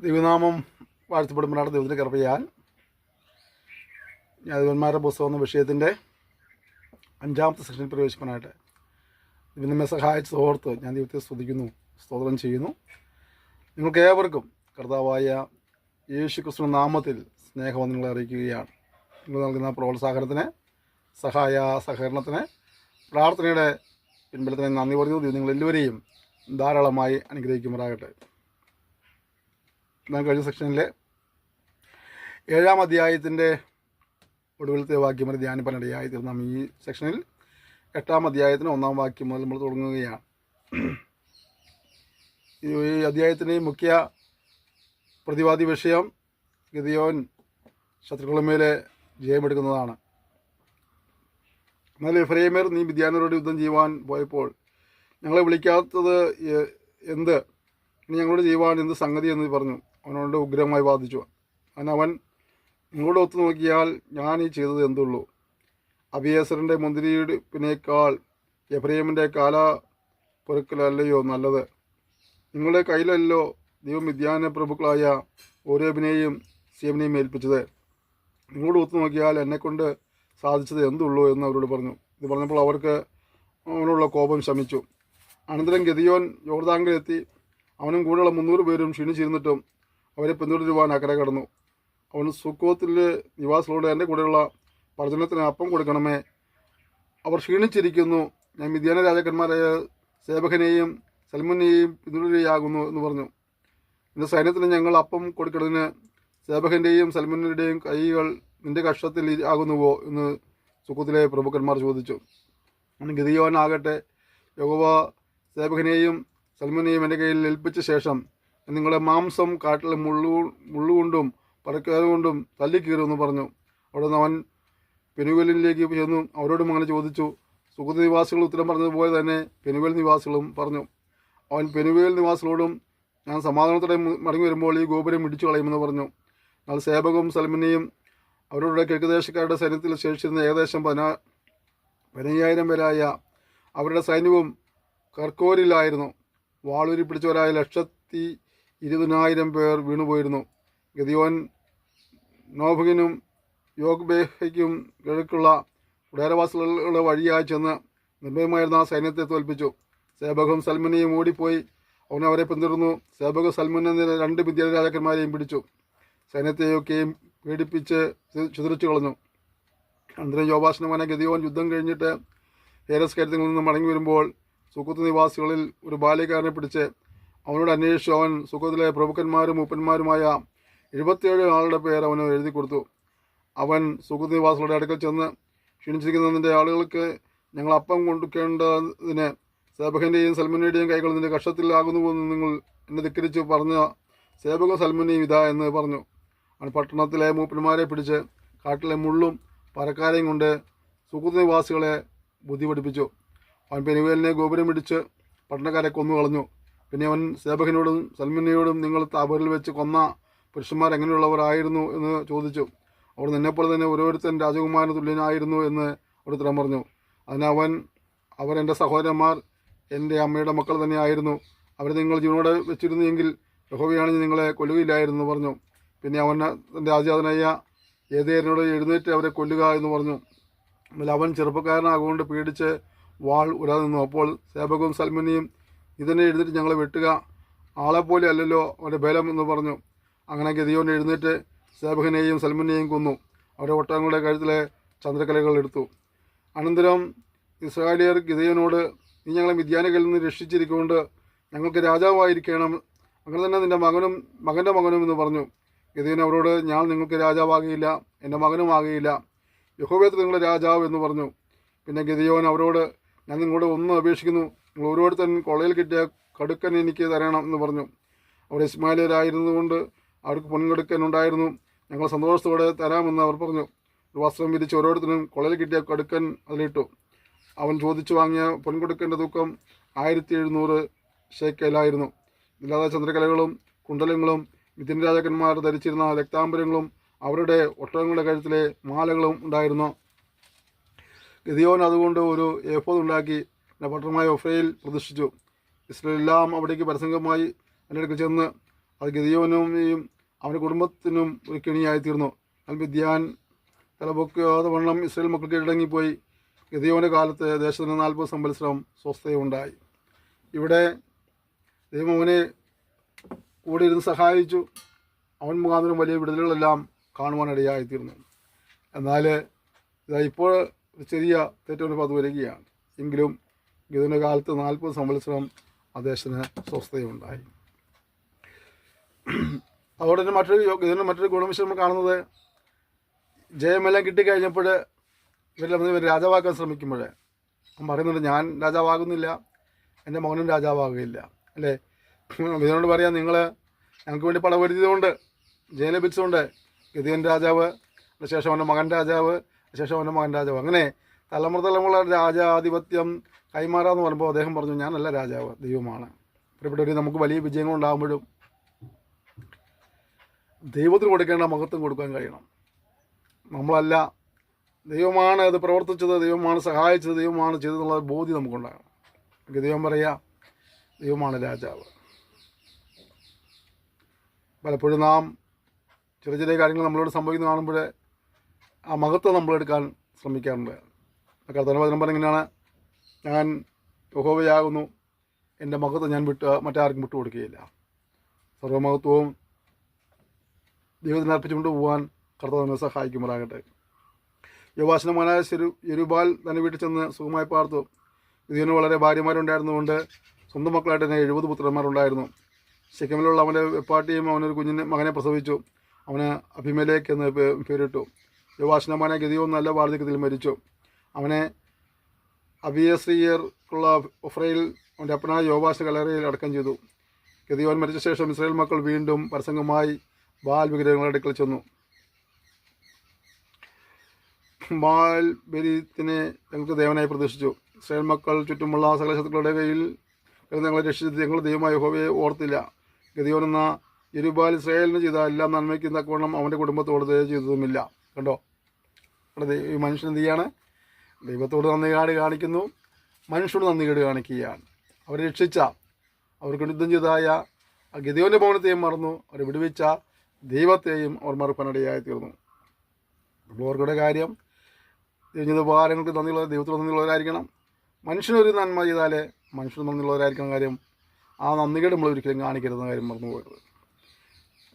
ദൈവനാമം വാഴ്ത്തപ്പെടുമ്പോഴാണ് ദൈവത്തിൻ്റെ കൃപയാൽ ന്യായാധിപന്മാരുടെ പുസ്തകം എന്ന വിഷയത്തിൻ്റെ 5-ാമത്തെ സെക്ഷനിൽ പ്രവേശിക്കാനായിട്ട് ഇതിന് നമ്മെ സഹായിച്ച് ഓർത്ത് ഞാൻ ദൈവത്തെ സ്തുതിക്കുന്നു, സ്തോത്രം ചെയ്യുന്നു. നിങ്ങൾക്ക് ഏവർക്കും കർത്താവായ യേശു ക്രിസ്തു നാമത്തിൽ സ്നേഹവന്ദനങ്ങളെ അറിയിക്കുകയാണ്. നിങ്ങൾ നൽകുന്ന പ്രോത്സാഹനത്തിന്, സഹകരണത്തിന്, പ്രാർത്ഥനയുടെ പിൻബലത്തിന് നന്ദി പറഞ്ഞു. നിങ്ങളെല്ലാവരെയും ധാരാളമായി അനുഗ്രഹിക്കുമാറാകട്ടെ. ഞാൻ കഴിഞ്ഞ സെക്ഷനിലെ 7-ാം അധ്യായത്തിൻ്റെ ഒടുവിലത്തെ വാക്യം വരെ ധ്യാനിപ്പാനിടയായി തീർന്ന ഈ സെക്ഷനിൽ 8-ാം അധ്യായത്തിന് 1-ാം വാക്യം മുതൽ നമ്മൾ തുടങ്ങുകയാണ്. ഈ അധ്യായത്തിൻ്റെ മുഖ്യ പ്രതിവാദി വിഷയം ഗിദെയോൻ ശത്രുക്കളുടെ മേലെ ജയമെടുക്കുന്നതാണ്. എന്നാൽ എഫ്രൈമ്യർ നീ മിദ്യാന്യരോട് യുദ്ധം ചെയ്യുവാൻ പോയപ്പോൾ ഞങ്ങളെ വിളിക്കാത്തത് എന്ത്, ഇനി ഞങ്ങളോട് ചെയ്യുവാൻ എന്ത് സംഗതി എന്ന് പറഞ്ഞു. അവനോട് ഉഗ്രമായി വാദിച്ചു. അവൻ നിങ്ങളോട് ഒത്തു നോക്കിയാൽ ഞാൻ ഈ ചെയ്തത് എന്തുള്ളൂ? അബിയേസറിൻ്റെ മുന്തിരിപ്പിനേക്കാൾ എഫ്രൈമിൻ്റെ കാല പൊറുക്കലല്ലയോ നല്ലത്? നിങ്ങളുടെ കയ്യിലല്ലോ ദൈവം മിദ്യാന പ്രഭുക്കളായ ഓരേബിനെയും സേബിനെയും ഏൽപ്പിച്ചത്. നിങ്ങളോട് ഒത്തു നോക്കിയാൽ എന്നെക്കൊണ്ട് സാധിച്ചത് എന്തുള്ളൂ എന്ന് അവരോട് പറഞ്ഞു. ഇത് പറഞ്ഞപ്പോൾ അവർക്ക് അവനുള്ള കോപം ശമിച്ചു. അനന്തരം ഗിദെയോൻ യോർദാങ്കിലെത്തി അവനും കൂടെയുള്ള 300 പേരും ക്ഷീണിച്ചിരുന്നിട്ടും അവരെ പിന്തുടരുവാൻ അക്കരെ കടന്നു. അവൻ സുക്കോത്തിലെ നിവാസികളോട് എൻ്റെ കൂടെയുള്ള പ്രജനത്തിന് അപ്പം കൊടുക്കണമേ, അവർ ക്ഷീണിച്ചിരിക്കുന്നു. ഞാൻ മിദ്യാന രാജാക്കന്മാരായ സേബഹനെയും സൽമുനെയും പിന്തുടരുകയാകുന്നു എന്ന് പറഞ്ഞു. എൻ്റെ സൈന്യത്തിന് ഞങ്ങൾ അപ്പം കൊടുക്കുന്നതിന് സേബഹൻ്റെയും സൽമുനയുടെയും കൈകൾ നിന്റെ കക്ഷത്തിൽ ആകുന്നുവോ എന്ന് സുക്കോത്തിലെ പ്രഭുക്കന്മാർ ചോദിച്ചു. ഗിദെയോൻ ആകട്ടെ, യഹോവ സേബഹനെയും സൽമുനെയും എൻ്റെ കയ്യിൽ ഏൽപ്പിച്ച ശേഷം നിങ്ങളുടെ മാംസം കാട്ടിൽ മുള്ളുകൊണ്ടും പറക്കാറുകൊണ്ടും തല്ലിക്കീറുമെന്ന് പറഞ്ഞു. അവിടെ നിന്ന് അവൻ പെനുവേലിലേക്ക് ചെന്നു അവരോടും അങ്ങനെ ചോദിച്ചു. സുഖത്ത് നിവാസികൾ ഉത്തരം പറഞ്ഞതുപോലെ തന്നെ പെനുവേൽ നിവാസികളും പറഞ്ഞു. അവൻ പെനുവേൽ നിവാസികളോടും ഞാൻ സമാധാനത്തോടെ മടങ്ങി വരുമ്പോൾ ഈ ഗോപുരം ഇടിച്ചു കളയുമെന്ന് പറഞ്ഞു. എന്നാൽ സേബകും സൽമുനെയും അവരുടെ കിഴക്കുദേശക്കാരുടെ സൈന്യത്തിൽ ശേഷിച്ചിരുന്ന ഏകദേശം 15,000 പേരായ അവരുടെ സൈന്യവും കർക്കോരിലായിരുന്നു. വാളൂരി പിടിച്ചവരായ 120,000 പേർ വീണുപോയിരുന്നു. ഗിദെയോൻ നോഫിനും യോഗ്ബേഹയ്ക്കും കിഴക്കുള്ള ഉടേരവാസികളുടെ വഴിയായി ചെന്ന് നിർഭയമായിരുന്ന ആ സൈന്യത്തെ തോൽപ്പിച്ചു. സേബകും സൽമുനെയും ഓടിപ്പോയി അവൻ അവരെ പിന്തുടർന്നു. സേബകും സൽമുൻ എന്ന 2 മിദ്യാന രാജാക്കന്മാരെയും പിടിച്ചു. സൈന്യത്തെയൊക്കെയും പീഡിപ്പിച്ച് ചിതറിച്ചു കളഞ്ഞു. അനന്തരം യോവാശിന്റെ മകനായ ഗിദെയോൻ യുദ്ധം കഴിഞ്ഞിട്ട് ഹേരസ് കയറ്റത്തിൽ നിന്ന് മടങ്ങി വരുമ്പോൾ സുക്കോത്ത് നിവാസികളിൽ ഒരു ബാല്യക്കാരനെ പിടിച്ച് അവനോട് അന്വേഷിച്ചു. അവൻ സുക്കോത്തിലെ പ്രഭുക്കന്മാരും മൂപ്പന്മാരുമായ 77 ആളുടെ പേര് അവന് എഴുതി കൊടുത്തു. അവൻ സുക്കോത്ത് നിവാസികളുടെ അടുക്കൽ ചെന്ന് ക്ഷീണിച്ചിരിക്കുന്നതിൻ്റെ ആളുകൾക്ക് ഞങ്ങൾ അപ്പം കൊടുക്കേണ്ടതിന് സേബഹൻ്റെയും സൽമുനയുടെയും കൈകൾ നിന്റെ കക്ഷത്തിലാകുന്നുവെന്ന് നിങ്ങൾ എന്നെ ധിക്കരിച്ച് പറഞ്ഞ സേബകും സൽമുനയും ഇതാ എന്ന് പറഞ്ഞു. അവൻ പട്ടണത്തിലെ മൂപ്പന്മാരെ പിടിച്ച് കാട്ടിലെ മുള്ളും പറക്കാരെയും കൊണ്ട് സുക്കോത്ത് നിവാസികളെ ബുദ്ധി പഠിപ്പിച്ചു. അവൻ പെനുവേലിനെ ഗോപുരം ഇടിച്ച് പട്ടണക്കാരെ കൊന്നുകളഞ്ഞു. പിന്നെ അവൻ സേബഹിനോടും സൽമുനയോടും നിങ്ങൾ താബോരിൽ വെച്ച് കൊന്ന പുരുഷന്മാർ എങ്ങനെയുള്ളവർ ആയിരുന്നു എന്ന് ചോദിച്ചു. അവർ നിന്നെപ്പോലെ തന്നെ ഓരോരുത്തൻ രാജകുമാരന് തുല്യനായിരുന്നു എന്ന് അവർ ഉത്തരം പറഞ്ഞു. അവർ എൻ്റെ സഹോദരന്മാർ എൻ്റെ അമ്മയുടെ മക്കൾ തന്നെ ആയിരുന്നു. അവരെ നിങ്ങൾ ജീവനോടെ വെച്ചിരുന്നെങ്കിൽ യഹോവയാണെങ്കിൽ നിങ്ങളെ കൊല്ലുകയില്ലായിരുന്നു പറഞ്ഞു. പിന്നെ അവൻ തൻ്റെ ആജാതനായ ഏതേരനോട് എഴുന്നേറ്റ് അവരെ കൊല്ലുക എന്ന് പറഞ്ഞു. എന്നാൽ അവൻ ചെറുപ്പക്കാരനാകൊണ്ട് പേടിച്ച് വാൾ ഉരാതെ നിന്നു. അപ്പോൾ സേബകും സൽമുനെയും ഇതിനെ എഴുന്നേറ്റ് ഞങ്ങളെ വെട്ടുക, ആളെപ്പോലെ അല്ലല്ലോ അവൻ്റെ ബലം എന്ന് പറഞ്ഞു. അങ്ങനെ ഗിദെയോൻ എഴുന്നേറ്റ് സേബഹിനെയും സൽമുനെയും കൊന്നു. അവരുടെ ഒട്ടകങ്ങളുടെ കഴുത്തിലെ ചന്ദ്രക്കലകൾ എടുത്തു. അനന്തരം ഇസ്രായേലിയർ ഗിദെയോനോട് നീ ഞങ്ങളെ മിദ്യാനികളിൽ നിന്ന് രക്ഷിച്ചിരിക്കൊണ്ട് ഞങ്ങൾക്ക് രാജാവായിരിക്കണം, അങ്ങനെ തന്നെ നിൻ്റെ മകൻ്റെ മകനും എന്ന് പറഞ്ഞു. ഗിദെയോൻ അവരോട് ഞാൻ നിങ്ങൾക്ക് രാജാവാകുകയില്ല, എൻ്റെ മകനും ആകുകയില്ല, യഹോവയത്തിൽ നിങ്ങളുടെ രാജാവ് എന്ന് പറഞ്ഞു. പിന്നെ ഗിദെയോൻ അവരോട് ഞാൻ നിങ്ങളോട് ഒന്ന് അപേക്ഷിക്കുന്നു, നിങ്ങൾ ഓരോരുത്തൻ കൊള്ളയിൽ കിട്ടിയ കടുക്കൻ എനിക്ക് തരണം എന്ന് പറഞ്ഞു. അവർ ഇസ്മായിലരായിരുന്നുകൊണ്ട് അവർക്ക് പൊൻകടുക്കൻ ഉണ്ടായിരുന്നു. ഞങ്ങൾ സന്തോഷത്തോടെ തരാമെന്ന് അവർ പറഞ്ഞു. ഒരു വസ്ത്രം വിരിച്ച് ഓരോരുത്തരും കൊള്ളയിൽ കിട്ടിയ കടുക്കൻ അതിലിട്ടു. അവൻ ചോദിച്ചു വാങ്ങിയ പൊൻകൊടുക്കൻ്റെ തൂക്കം 1700 ശേക്കലായിരുന്നു. ഇല്ലാതെ ചന്ദ്രകലകളും കുണ്ടലങ്ങളും മിദ്യാന രാജാക്കന്മാർ ധരിച്ചിരുന്ന രക്താംബരങ്ങളും അവരുടെ ഒട്ടകങ്ങളുടെ കഴുത്തിലെ മാലകളും ഉണ്ടായിരുന്നു. ഗിദെയോൻ അതുകൊണ്ട് ഒരു ഏഫോദ് ഉണ്ടാക്കി പട്ടണമായ ഒഫ്രയിൽ പ്രതിഷ്ഠിച്ചു. ഇസ്രായേലെല്ലാം അവിടേക്ക് പരസംഗമായി എൻ്റെ അടുക്കൽ ചെന്ന് അത് ഗിദെയോനും അവൻ്റെ കുടുംബത്തിനും ഒരു കെണിയായിത്തീർന്നു. മിദ്യാൻ തലപൊക്കാതെ വണ്ണം ഇസ്രായേൽ മക്കൾക്ക് കീഴടങ്ങിപ്പോയി. ഗിദെയോൻ്റെ കാലത്ത് ദേശത്തിന് 40 സംവത്സരം സ്വസ്ഥയുണ്ടായി. ഇവിടെ ദൈവം അവനെ കൂടെ ഇരുന്ന് സഹായിച്ചു. അവൻ മുഖാന്തരം വലിയ വിടുതലുകളെല്ലാം കാണുവാനിടയായിത്തീർന്നു. എന്നാൽ ഇപ്പോൾ ചെറിയ തെറ്റുകൊണ്ട് അത് വരികയാണ്. എങ്കിലും ഗിദെയോൻ്റെ കാലത്ത് 40 സംവത്സരം ആ ദേശത്തിന് സ്വസ്ഥയുണ്ടായി. അതോടെ തന്നെ ഗിദെയോൻ്റെ മറ്റൊരു ഗുണവിശേഷം നമ്മൾ കാണുന്നത്, ജയമെല്ലാം കിട്ടിക്കഴിഞ്ഞപ്പോൾ ഇവർ രാജാവാക്കാൻ ശ്രമിക്കുമ്പോൾ അവൻ പറയുന്നുണ്ട്, ഞാൻ രാജാവാകുന്നില്ല, എൻ്റെ മകനും രാജാവാകുകയില്ല. അല്ലേ? ഗിദെയോനോട് പറയാം, ഞങ്ങൾക്ക് വേണ്ടി പടവരുത്തിയതുകൊണ്ട്, ജയം ലഭിച്ചതുകൊണ്ട് ഗിദെയോൻ രാജാവ്, അതിനുശേഷം അവൻ്റെ മകൻ രാജാവ്, അതിനുശേഷം അവൻ്റെ മകൻ രാജാവ്, അങ്ങനെ തലമുറ രാജാധിപത്യം കൈമാറാന്ന് പറയുമ്പോൾ അദ്ദേഹം പറഞ്ഞു, ഞാനല്ല രാജാവ്, ദൈവമാണ്. പ്രിയപ്പെട്ടവർ, നമുക്ക് വലിയ വിജയങ്ങളുണ്ടാകുമ്പോഴും ദൈവത്തിന് കൊടുക്കേണ്ട മഹത്വം കൊടുക്കാൻ കഴിയണം. നമ്മളല്ല, ദൈവമാണ് അത് പ്രവർത്തിച്ചത്, ദൈവമാണ് സഹായിച്ചത്, ദൈവമാണ് ചെയ്തതെന്നുള്ള ബോധ്യം നമുക്കുണ്ടാകണം. ദൈവം പറയാം, ദൈവമാണ് രാജാവ്. പലപ്പോഴും നാം ചെറിയ ചെറിയ കാര്യങ്ങൾ നമ്മളോട് സംഭവിക്കുന്നത് കാണുമ്പോൾ ആ മഹത്വം നമ്മളെടുക്കാൻ ശ്രമിക്കാറുണ്ട്. കർത്താവിൻ്റെ വചനം പറഞ്ഞിങ്ങനെയാണ്, ഞാൻ യഹോവയാകുന്നു, എൻ്റെ മഹത്വം ഞാൻ മറ്റാർക്കും വിട്ടുകൊടുക്കുകയില്ല. സർവ്വമഹത്വവും ദൈവത്തിന് അർപ്പിച്ചുകൊണ്ട് പോകാൻ കർത്താവിനെ സഹായിക്കുമാറാകട്ടെ. യോവാശിൻ്റെ മകനായ യെരുബ്ബാൽ തൻ്റെ വീട്ടിൽ ചെന്ന് സുഖമായി പാർത്തു. ഗിദെയോന് വളരെ ഭാര്യമാരുണ്ടായിരുന്നുകൊണ്ട് സ്വന്തം മക്കളായിട്ട് തന്നെ 70 പുത്രന്മാരുണ്ടായിരുന്നു. ശെഖേമിലുള്ള അവൻ്റെ വെപ്പാട്ടിയും അവനൊരു മകനെ പ്രസവിച്ചു. അവന് അബീമേലെക്ക് എന്ന് പേരിട്ടു. യോവാശിൻ്റെ മകനായ ഗിദെയോൻ നല്ല വാർദ്ധക്യത്തിൽ മരിച്ചു. അവനെ അബിയസ്രീയർക്കുള്ള ഒഫ്രയിൽ അവൻ്റെ അപ്പനായ യോവാശ് കല്ലറയിൽ അടക്കം ചെയ്തു. ഗിദെയോൻ മരിച്ച ശേഷം ഇസ്രായേൽ മക്കൾ വീണ്ടും പരസംഗമായി ബാൽ വിഗ്രഹങ്ങളുടെ അടുക്കൽ ചെന്നു. ബാൽ ബെരീത്തിനെ ഞങ്ങൾക്ക് ദേവനായി പ്രതീക്ഷിച്ചു. ഇസ്രായേൽ മക്കൾ ചുറ്റുമുള്ള സകല ശത്രുക്കളുടെ കയ്യിൽ ഞങ്ങളെ രക്ഷിച്ചത് ഞങ്ങളുടെ ദൈവമായ യഹോവയെ ഓർത്തില്ല. ഗിദെയോൻ എന്ന യെരുബ്ബാൽ ഇസ്രായേലിന് ചെയ്ത എല്ലാ നന്മയ്ക്കും തക്കവണ്ണം അവൻ്റെ കുടുംബത്തോട് ദയ ചെയ്തതുമില്ല. കണ്ടോ, ഈ മനുഷ്യൻ എന്ത് ചെയ്യാണ്? ദൈവത്തോട് നന്ദികേട് കാണിക്കുന്നു, മനുഷ്യനോട് നന്ദികേട് കാണിക്കുകയാണ്. അവരെ രക്ഷിച്ച, അവർക്ക് യുദ്ധം ചെയ്തതായ ഗിദെയോൻ്റെ ഭവനത്തെയും മറന്നു, അവരെ വിടുവിച്ച ദൈവത്തെയും അവർ മറക്കാനിടയായി തീർന്നു. അപ്പോൾ അവർക്കുടെ കാര്യം ചെയ്ത ഉപകാരങ്ങൾക്ക് ദൈവത്തോട് നന്ദിയുള്ളവരായിരിക്കണം. മനുഷ്യനൊരു നന്മ ചെയ്താൽ മനുഷ്യന് നന്ദിയുള്ളവരായിരിക്കണം. കാര്യം ആ നന്ദികേട് നമ്മൾ ഒരിക്കലും കാണിക്കരുതെന്ന കാര്യം മറന്നു പോകരുത്.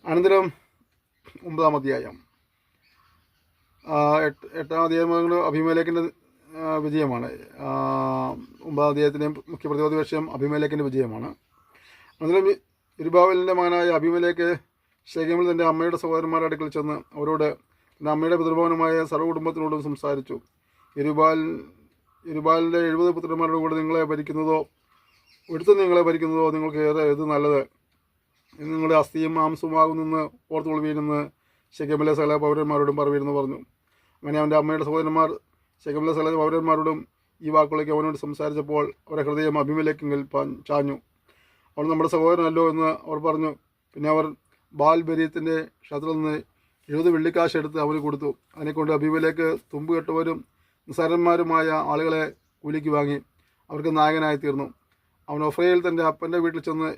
അനന്തരം 9-ാം അധ്യായം 8-ാം അധ്യായം അബീമേലെക്കിൻ്റെ വിജയമാണ്. 9-ാം അധ്യായത്തിൻ്റെ മുഖ്യ പ്രതിരോധ വിഷയം അബീമേലെക്കിൻ്റെ വിജയമാണ്. അനന്തരം യെരുബ്ബാലിൻ്റെ മകനായ അബീമേലെക്ക് ശെഖേമിൽ തൻ്റെ അമ്മയുടെ സഹോദരന്മാരുടെ അടുക്കൽ ചെന്ന് അവരോട് തൻ്റെ അമ്മയുടെ പിതൃഭവനമായ സർവ്വകുടുംബത്തിനോടും സംസാരിച്ചു. യെരുബ്ബാലിൻ്റെ 70 പുത്രന്മാരുടെ കൂടെ നിങ്ങളെ ഭരിക്കുന്നതോ നിങ്ങളെ ഭരിക്കുന്നതോ നിങ്ങൾക്ക് ഏത് നല്ലത്? നിങ്ങളുടെ അസ്ഥിയും മാംസവുമാകുന്നെന്ന് ഓർത്തുകൊള്ളുവീനെന്ന് ശെഖേമിലെ സകല പൗരന്മാരോടും പറയുമെന്ന് പറഞ്ഞു. അങ്ങനെ അവൻ്റെ അമ്മയുടെ സഹോദരന്മാർ ശെഖേമിലെ സകല പൗരന്മാരോടും ഈ വാക്കുകളൊക്കെ അവനോട് സംസാരിച്ചപ്പോൾ അവരുടെ ഹൃദയം അബീമേലെക്കിൽ ചാഞ്ഞു. അവൾ നമ്മുടെ സഹോദരനല്ലോ എന്ന് അവർ പറഞ്ഞു. പിന്നെ അവർ ബാൽ ബെരീത്തിൻ്റെ ക്ഷേത്രത്തിൽ നിന്ന് 70 വെള്ളിക്കാശ് എടുത്ത് അവന് കൊടുത്തു. അതിനെക്കൊണ്ട് അബീമേലെക്ക് തുമ്പ് കെട്ടവരും നിസ്സാരന്മാരുമായ ആളുകളെ കൂലിക്ക് വാങ്ങി അവർക്ക് നായകനായി തീർന്നു. അവൻ ഒഫ്രയിൽ തൻ്റെ അപ്പൻ്റെ വീട്ടിൽ ചെന്ന്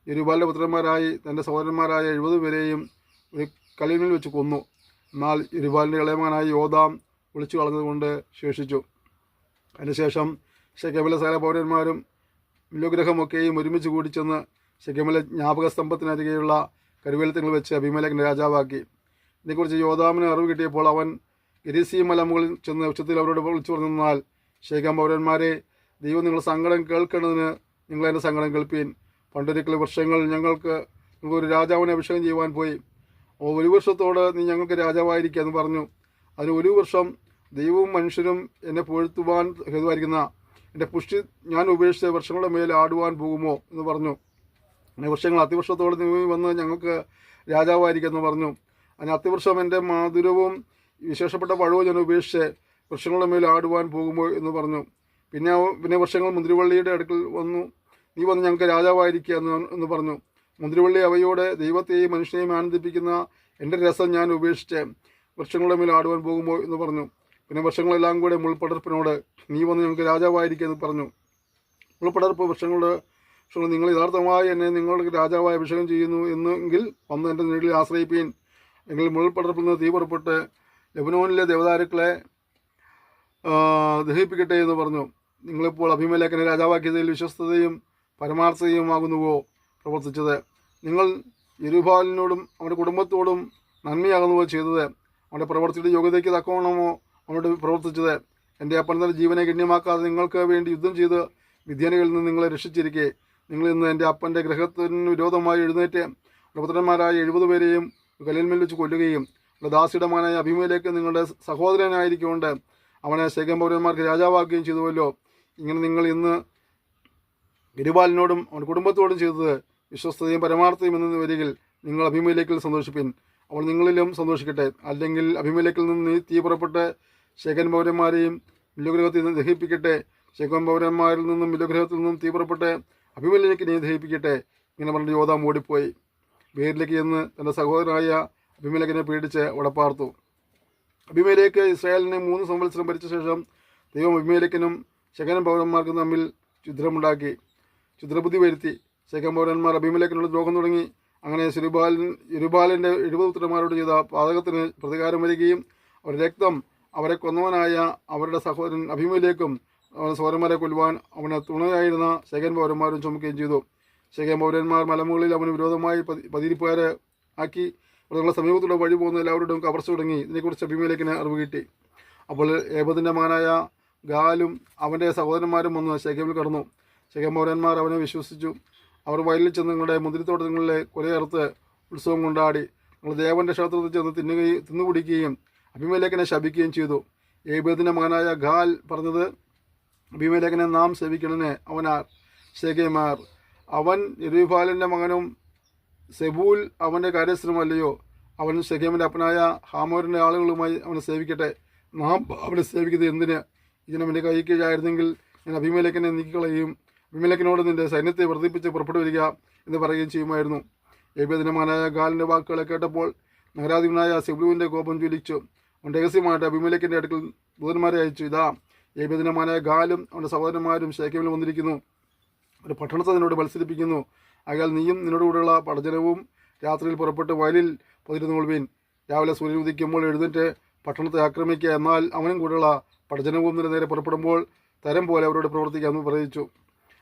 യെരുബ്ബാലിൻ്റെ പുത്രന്മാരായി തൻ്റെ സഹോദരന്മാരായ 70 പേരെയും ഒരു കല്ലിനിൽ വെച്ച് കൊന്നു. എന്നാൽ യെരുബ്ബാലിൻ്റെ ഇളയമകനായ യോദാം ഒളിച്ചു കളഞ്ഞതുകൊണ്ട് ശേഷിച്ചു. അതിനുശേഷം ശെഖേമിലെ സകല പൗരന്മാരും മില്ലുഗ്രഹമൊക്കെയും ഒരുമിച്ച് കൂടിച്ചെന്ന് ശെഖേമിലെ ജ്ഞാപക സ്തംഭത്തിനരികെയുള്ള കരുവേലത്തിൽ വെച്ച് അബീമേലെക്കിനെ രാജാവാക്കി. ഇതിനെക്കുറിച്ച് യോദാമിന് അറിവ് കിട്ടിയപ്പോൾ അവൻ ഗെരിസീം മലമുകളിൽ ചെന്ന് ഉച്ചത്തിൽ അവരോട് വിളിച്ചു പറഞ്ഞാൽ, ശെഖേം പൗരന്മാരെ, ദൈവം നിങ്ങളുടെ സങ്കടം കേൾക്കേണ്ടതിന് നിങ്ങൾ എൻ്റെ സങ്കടം കേൾപ്പീൻ. പണ്ടൊരിക്കൽ വർഷങ്ങൾ നിങ്ങൾക്കൊരു രാജാവിനെ അഭിഷേകം ചെയ്യുവാൻ പോയി. ഒരു വർഷത്തോട് നീ ഞങ്ങൾക്ക് രാജാവായിരിക്കുക എന്ന് പറഞ്ഞു. അതിന് 1 വർഷം ദൈവവും മനുഷ്യരും എന്നെ പുകഴ്ത്തുവാൻ ഹേതുവായിരിക്കുന്ന എൻ്റെ പുഷ്ടി ഞാൻ ഉപേക്ഷിച്ച് വർഷങ്ങളുടെ മേൽ ആടുവാൻ പോകുമോ എന്ന് പറഞ്ഞു. അങ്ങനെ വർഷങ്ങൾ അതിവർഷത്തോടെ നീ വന്ന് ഞങ്ങൾക്ക് രാജാവായിരിക്കുക എന്ന് പറഞ്ഞു. അതിന് അതിവർഷം എൻ്റെ മാധുരവും വിശേഷപ്പെട്ട പഴവും ഞാൻ ഉപേക്ഷിച്ച് വൃക്ഷങ്ങളുടെ മേൽ ആടുവാൻ പോകുമോ എന്ന് പറഞ്ഞു. പിന്നെ വർഷങ്ങൾ മുന്തിരിവള്ളിയുടെ അടുക്കൽ വന്നു, നീ വന്ന് ഞങ്ങൾക്ക് രാജാവായിരിക്കുക എന്ന് പറഞ്ഞു. മുന്തിരിവള്ളി അവയോടെ ദൈവത്തെയും മനുഷ്യനെയും ആനന്ദിപ്പിക്കുന്ന എൻ്റെ രസം ഞാൻ ഉപേക്ഷിച്ച് വൃക്ഷങ്ങളുടെ മേൽ ആടുവാൻ പോകുമോ എന്ന് പറഞ്ഞു. പിന്നെ വർഷങ്ങളെല്ലാം കൂടെ മുൾപടർപ്പിനോട് നീ വന്ന് ഞങ്ങൾക്ക് രാജാവായിരിക്കുക എന്ന് പറഞ്ഞു. മുൾപടർപ്പ് വൃക്ഷങ്ങളുടെ പക്ഷേ നിങ്ങൾ യഥാർത്ഥമായി എന്നെ നിങ്ങളുടെ രാജാവായി അഭിഷേകം ചെയ്യുന്നു എന്നെങ്കിൽ വന്ന് എൻ്റെ നീളിൽ ആശ്രയിപ്പീൻ. എങ്കിൽ മുൾപടർപ്പിൽ നിന്ന് തീ പുറപ്പെട്ട് ലെബനോനിലെ ദേവദാരുക്കളെ ദഹിപ്പിക്കട്ടെ എന്ന് പറഞ്ഞു. നിങ്ങളിപ്പോൾ അബീമേലെക്കിനെ രാജാവാക്കിയതിൽ വിശ്വസ്തതയും പരമാർത്ഥതയുമാകുന്നുവോ പ്രവർത്തിച്ചത്? നിങ്ങൾ യെരുബ്ബാലിനോടും അവൻ്റെ കുടുംബത്തോടും നന്മയാകുന്നുവോ ചെയ്തത്? അവൻ്റെ പ്രവർത്തിയുടെ യോഗ്യതയ്ക്ക് തക്കവണ്ണമോ അവനോട് പ്രവർത്തിച്ചത്? എൻ്റെ അപ്പൻ്റെ ജീവനെ ഗണ്യമാക്കാതെ നിങ്ങൾക്ക് വേണ്ടി യുദ്ധം ചെയ്ത് മിദ്യാനികളിൽ നിന്ന് നിങ്ങളെ രക്ഷിച്ചിരിക്കെ നിങ്ങൾ ഇന്ന് എൻ്റെ അപ്പൻ്റെ ഗ്രഹത്തിന് വിരോധമായി എഴുന്നേറ്റ് പുത്രന്മാരായ 70 പേരെയും കല്ലിന്മേൽ വെച്ച് കൊല്ലുകയും ദാസിയുടെ മകനായ അബീമേലെക്ക് നിങ്ങളുടെ സഹോദരനായിരിക്കൊണ്ട് അവനെ ശെഖേം പൗരന്മാർക്ക് രാജാവാക്കുകയും ചെയ്തുവല്ലോ. ഇങ്ങനെ നിങ്ങൾ ഇന്ന് യെരുബ്ബാലിനോടും അവൻ്റെ കുടുംബത്തോടും ചെയ്തത് വിശ്വസ്തയും പരമാർത്ഥയും എന്ന വരികിൽ നിങ്ങൾ അബീമേലെക്കിൽ സന്തോഷിപ്പിൻ, അവൾ നിങ്ങളിലും സന്തോഷിക്കട്ടെ. അല്ലെങ്കിൽ അബീമേലെക്കിൽ നിന്ന് തീ പുറപ്പെട്ട് ശെഖേം പൗരന്മാരെയും മില്ലുഗ്രഹത്തിൽ നിന്ന് ദഹിപ്പിക്കട്ടെ. ശെഖേം പൗരന്മാരിൽ നിന്നും മില്ലുഗ്രഹത്തിൽ നിന്നും തീ പുറപ്പെട്ട് അബീമേലെക്കിനെ ദഹിപ്പിക്കട്ടെ. ഇങ്ങനെ പറഞ്ഞിട്ട് യോഥാം ഓടിപ്പോയി ബേരിലേക്ക് ചെന്ന് തൻ്റെ സഹോദരനായ അബീമേലെക്കിനെ പേടിച്ച് അവിടെ പാർത്തു. അബീമേലെക്ക് ഇസ്രായേലിനെ 3 സംവത്സരം ഭരിച്ച ശേഷം ദൈവം അബീമേലെക്കിനും ശെഖേം പൗരന്മാർക്കും തമ്മിൽ ഛിദ്രബുദ്ധി വരുത്തി. ശെഖേം പൗരന്മാർ അബീമേലെക്കിനോട് ദ്രോഹം തുടങ്ങി. അങ്ങനെ യെരുബ്ബാലിൻ്റെ 70 പുത്രന്മാരോട് ചെയ്ത പാതകത്തിന് പ്രതികാരം വരികയും അവരുടെ രക്തം അവരെ കൊന്നവനായ അവരുടെ സഹോദരൻ അബീമേലെക്കും അവൻ്റെ സഹോദരന്മാരെ കൊല്ലുവാൻ അവന് തുണയായിരുന്ന ശെഖേം പൗരന്മാരും ചുമക്കുകയും ചെയ്തു. ശെഖേം പൗരന്മാർ മലമുകളിൽ അവന് വിരോധമായി പതിരിപ്പുകാരെ ആക്കി അവരുടെ സമീപത്തൂടെ വഴി പോകുന്ന എല്ലാവരോടും കവർച്ച തുടങ്ങി. ഇതിനെക്കുറിച്ച് അബീമേലെക്കിന് അറിവ് കിട്ടി. അപ്പോൾ ഏബദിൻ്റെ മകനായ ഗാലും അവൻ്റെ സഹോദരന്മാരും വന്ന് ശെഖേമിൽ കടന്നു. ശെഖേം പൗരന്മാർ അവനെ വിശ്വസിച്ചു. അവർ വയലിൽ ചെന്ന് നിങ്ങളുടെ മുന്തിരിത്തോട്ടങ്ങളിലെ കൊലയറുത്ത് ഉത്സവം കൊണ്ടാടി. നിങ്ങൾ ദേവൻ്റെ ക്ഷേത്രത്തിൽ ചെന്ന് തിന്നുകുടിക്കുകയും അബീമേലെക്കിനെ ശപിക്കുകയും ചെയ്തു. ഏബദിൻ്റെ മകനായ ഗാൽ പറഞ്ഞത്, അബീമേലെക്കിനെ നാം സേവിക്കണമേ. അവനാർ ശെഖേമാർ, അവൻ യെരുബ്ബാലിൻ്റെ മകനും സെബൂൽ അവൻ്റെ കാര്യസ്ഥനുമല്ലയോ? അവൻ ശെഖേമിൻ്റെ അപ്പനായ ഹാമോരിൻ്റെ ആളുകളുമായി അവനെ സേവിക്കട്ടെ. നാം അവനെ സേവിക്കുന്നത് എന്തിന്? ഇതിനും എൻ്റെ കൈ കീഴായിരുന്നെങ്കിൽ ഞാൻ അബീമേലെക്കിനെ നീക്കിക്കളയുകയും അബീമേലെക്കിനോട് നിന്റെ സൈന്യത്തെ വർദ്ധിപ്പിച്ച് പുറപ്പെട്ടു വരിക എന്ന് പറയുകയും ചെയ്യുമായിരുന്നു. ഏബേദിൻ്റെ മകനായ ഗാലിൻ്റെ വാക്കുകളെ കേട്ടപ്പോൾ നഗരാധിപനായ സെബൂലിൻ്റെ കോപം ജ്വലിച്ചു. അവൻ രഹസ്യമായിട്ട് അബീമേലെക്കിൻ്റെ അടുക്കൽ ദൂതന്മാരെ അയച്ചു. ഇതാ, ഏബേദിൻ്റെ മകനായ ഗാലും അവൻ്റെ സഹോദരന്മാരും ശെഖേമിൽ വന്നിരിക്കുന്നു. ഒരു പട്ടണത്തെ നിന്നോട് മത്സരിപ്പിക്കുന്നു. ആകയാൽ നീയും നിന്നോട് കൂടെയുള്ള പടജനവും രാത്രിയിൽ പുറപ്പെട്ട് വയലിൽ പതിരുന്നുകൊള്ളുവീൻ. രാവിലെ സൂര്യൻ ഉദിക്കുമ്പോൾ എഴുന്നേറ്റ് പട്ടണത്തെ ആക്രമിക്കുക. എന്നാൽ അവനും കൂടെയുള്ള പടജനവും നേരെ പുറപ്പെടുമ്പോൾ തരം പോലെ അവരോട് പ്രവർത്തിക്കാമെന്ന് പറയിച്ചു.